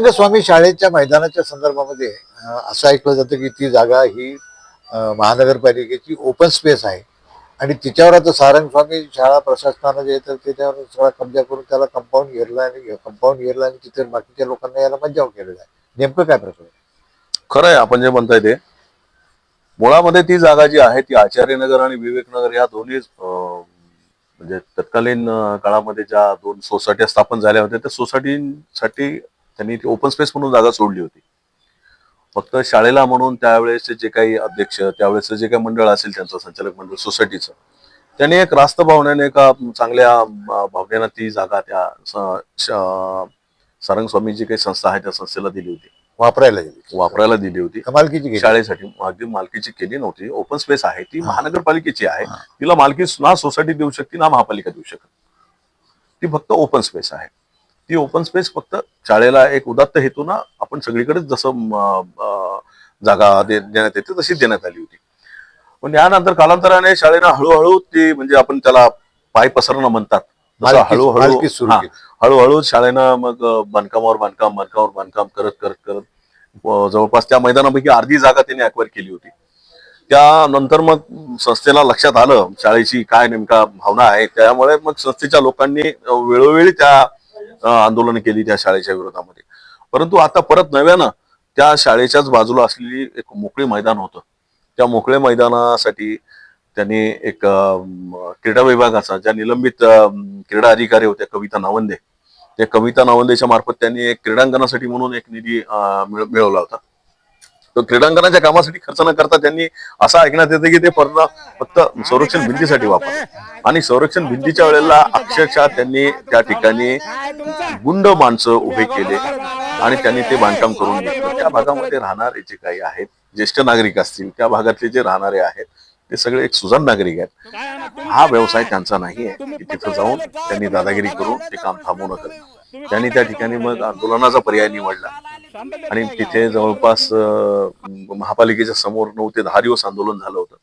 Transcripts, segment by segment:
सारंगस्वामी शाळेच्या मैदानाच्या संदर्भामध्ये असं ऐकलं जातं की ती जागा ही महानगरपालिकेची ओपन स्पेस आहे आणि तिच्यावर आता सारंगस्वामी शाळा प्रशासनानं जे तर त्याच्यावर सगळा कब्जा करून त्याला कंपाऊंड घेरला आणि तिथे बाकीच्या लोकांना याला मज्जाव केलेला आहे. नेमकं काय प्रकार आहे? खरं आहे आपण जे म्हणताय ते. मुळामध्ये ती जागा जी आहे ती आचार्यनगर आणि विवेकनगर या दोन्ही म्हणजे तत्कालीन काळामध्ये ज्या दोन सोसायट्या स्थापन झाल्या होत्या त्या सोसायटीसाठी त्यांनी ती ओपन स्पेस म्हणून जागा सोडली होती. फक्त शाळेला म्हणून त्यावेळेसचे जे काही अध्यक्ष त्यावेळेसचं जे काही मंडळ असेल त्यांचं संचालक मंडळ सोसायटीचं त्यांनी एक रास्त भावनेने एका चांगल्या भावनेनं ती जागा त्या सारंगस्वामी जी काही संस्था आहे त्या संस्थेला दिली होती, वापरायला दिली होती. मालकीची शाळेसाठी अगदी मालकीची केली नव्हती. ओपन स्पेस आहे ती महानगरपालिकेची आहे. तिला मालकी ना सोसायटी देऊ शकते ना महापालिका देऊ शकते. ती फक्त ओपन स्पेस आहे. ती ओपन स्पेस फक्त शाळेला एक उदात्त हेतून आपण सगळीकडे जसं जागा देण्यात येते तशी देण्यात आली होती. पण यानंतर कालांतराने शाळेनं हळूहळू ती म्हणजे आपण त्याला पाय पसरणं म्हणतात हळूहळू शाळेनं मग बांधकामावर बांधकाम करत जवळपास त्या मैदानापैकी अर्धी जागा त्यांनी अक्वायर केली होती. त्यानंतर मग संस्थेला लक्षात आलं शाळेची काय नेमका भावना आहे. त्यामुळे मग संस्थेच्या लोकांनी वेळोवेळी त्या आंदोलन केली त्या शाळेच्या विरोधामध्ये. परंतु आता परत नव्यानं त्या शाळेच्याच बाजूला असलेली एक मोकळी मैदान होतं. त्या मोकळ्या मैदानासाठी त्यांनी एक क्रीडा विभागाचा ज्या निलंबित क्रीडा अधिकारी होत्या कविता नावंदे, त्या कविता नावंदेच्या मार्फत त्यांनी एक क्रीडांगणासाठी म्हणून एक निधी मिळवला होता. तो क्रीडांगणाच्या कामासाठी खर्च न करता त्यांनी असं ऐकण्यात येतं की ते फक्त संरक्षण भिंतीसाठी वापरलं आणि संरक्षण भिंतीच्या वेळेला अक्षरशः त्यांनी त्या ठिकाणी गुंड माणसं उभे केले आणि त्यांनी ते बांधकाम करून घेतलं. त्या भागामध्ये राहणारे जे काही आहेत ज्येष्ठ नागरिक असतील त्या भागातले जे राहणारे आहेत ते सगळे एक सुजाण नागरिक आहेत. हा व्यवसाय त्यांचा नाहीये की तिथं जाऊन त्यांनी दादागिरी करून ते काम थांबवणं करणं. त्यांनी त्या ठिकाणी मग आंदोलनाचा पर्याय निवडला आणि तिथे जवळपास महापालिकेच्या समोर 9 ते 10 दिवस आंदोलन झालं होतं.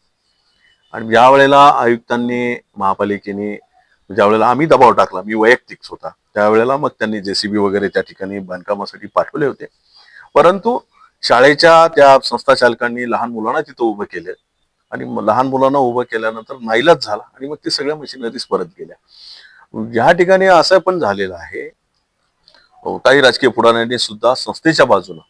आणि ज्या वेळेला आयुक्तांनी महापालिकेने ज्या वेळेला आम्ही दबाव टाकला, मी वैयक्तिक स्वतः, त्यावेळेला मग त्यांनी JCB वगैरे त्या ठिकाणी बांधकामासाठी पाठवले होते. परंतु शाळेच्या त्या संस्था चालकांनी लहान मुलांना तिथं उभं केलं आणि लहान मुलांना उभं केल्यानंतर नाईलाज झाला आणि मग ते सगळ्या मशिनरीज परत गेल्या. या ठिकाणी असं पण झालेलं आहे काही राजकीय पुढाऱ्यांनी सुद्धा संस्थेच्या बाजूनं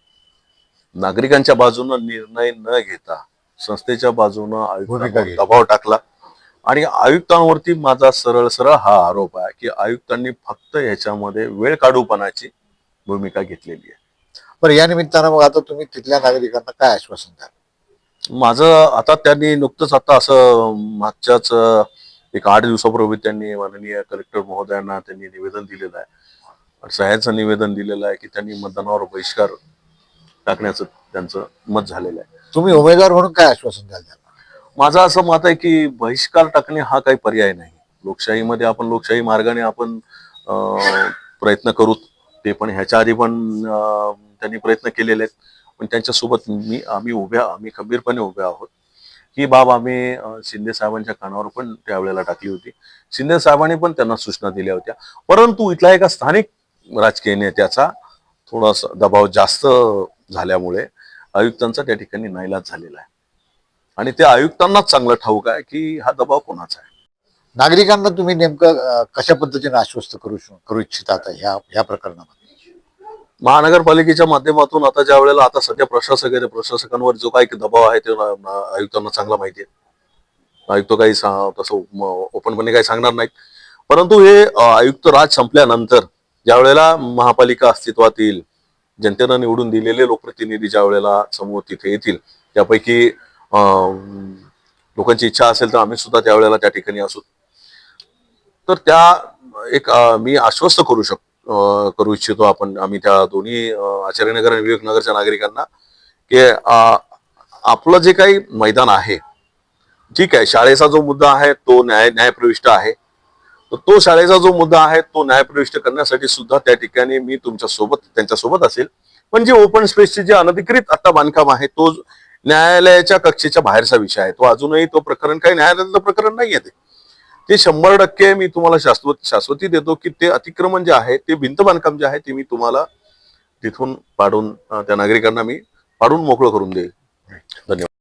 नागरिकांच्या बाजूनं निर्णय न घेता संस्थेच्या बाजूनं दबाव टाकला आणि आयुक्तांवरती माझा सरळ हा आरोप आहे की आयुक्तांनी फक्त याच्यामध्ये वेळ काढूपणाची भूमिका घेतलेली आहे. बरं, या निमित्तानं मग आता तुम्ही तिथल्या नागरिकांना काय आश्वासन द्याल? माझं आता त्यांनी नुकतंच आता असं मागच्याच एक 8 दिवसापूर्वी त्यांनी माननीय कलेक्टर महोदयांना त्यांनी निवेदन दिलेलं आहे, सह्याचं निवेदन दिलेलं आहे की त्यांनी मतदानावर बहिष्कार टाकण्याचं त्यांचं मत झालेलं आहे. तुम्ही उमेदवार म्हणून काय आश्वासन द्याल त्यांना? माझं असं मत आहे की बहिष्कार टाकणे हा काही पर्याय नाही. लोकशाहीमध्ये आपण लोकशाही मार्गाने आपण प्रयत्न करू. ते पण ह्याच्या आधी पण त्यांनी प्रयत्न केलेले आहेत. पण त्यांच्यासोबत आम्ही खंबीरपणे उभे आहोत. ही बाब आम्ही शिंदे साहेबांच्या कानावर पण त्यावेळेला टाकली होती. शिंदे साहेबांनी पण त्यांना सूचना दिल्या होत्या. परंतु इथल्या एका स्थानिक राजकीय नेत्याचा थोडासा दबाव जास्त झाल्यामुळे आयुक्तांचा त्या ठिकाणी नाईलाज झालेला आहे आणि त्या आयुक्तांनाच चांगलं ठाऊक आहे की हा दबाव कोणाचा आहे. नागरिकांना तुम्ही नेमकं कशा पद्धतीने आश्वस्त करू इच्छिता ह्या प्रकरणामध्ये? महानगरपालिकेच्या माध्यमातून आता ज्या वेळेला आता सध्या प्रशासकांवर जो काही दबाव आहे ते आयुक्तांना चांगला माहिती आहे. आयुक्त काही तसं ओपनपणे काही सांगणार नाहीत. परंतु हे आयुक्त राज संपल्यानंतर ज्या वेळेला महापालिका अस्तित्वात येईल, जनतेनं निवडून दिलेले लोकप्रतिनिधी ज्या वेळेला समोर तिथे येतील, त्यापैकी लोकांची इच्छा असेल तर आम्ही सुद्धा त्यावेळेला त्या ठिकाणी असू. तर त्या एक मी आश्वस्त करू इच्छितो आम्ही त्या दोन्ही आचार्यनगर आणि विवेकनगरच्या नागरिकांना की आपलं जे काही मैदान आहे ठीक आहे, शाळेचा जो मुद्दा आहे तो न्यायप्रविष्ट आहे. तो शाळेचा जो मुद्दा आहे तो न्यायप्रविष्ट करण्यासाठी सुद्धा त्या ठिकाणी मी त्यांच्यासोबत असेल. पण जे ओपन स्पेसचे जे अनधिकृत आता बांधकाम आहे तो न्यायालयाच्या कक्षेच्या बाहेरचा विषय आहे. तो अजूनही तो प्रकरण काही न्यायालयातलं प्रकरण नाही आहे. ते 100% मी तुम्हाला शाश्वती देतो की ते अतिक्रमण जे आहे ते भिंत बांधकाम जे आहे ते मी तुम्हाला तिथून पाडून त्या नागरिकांना मी पाडून मोकळं करून देईल. धन्यवाद.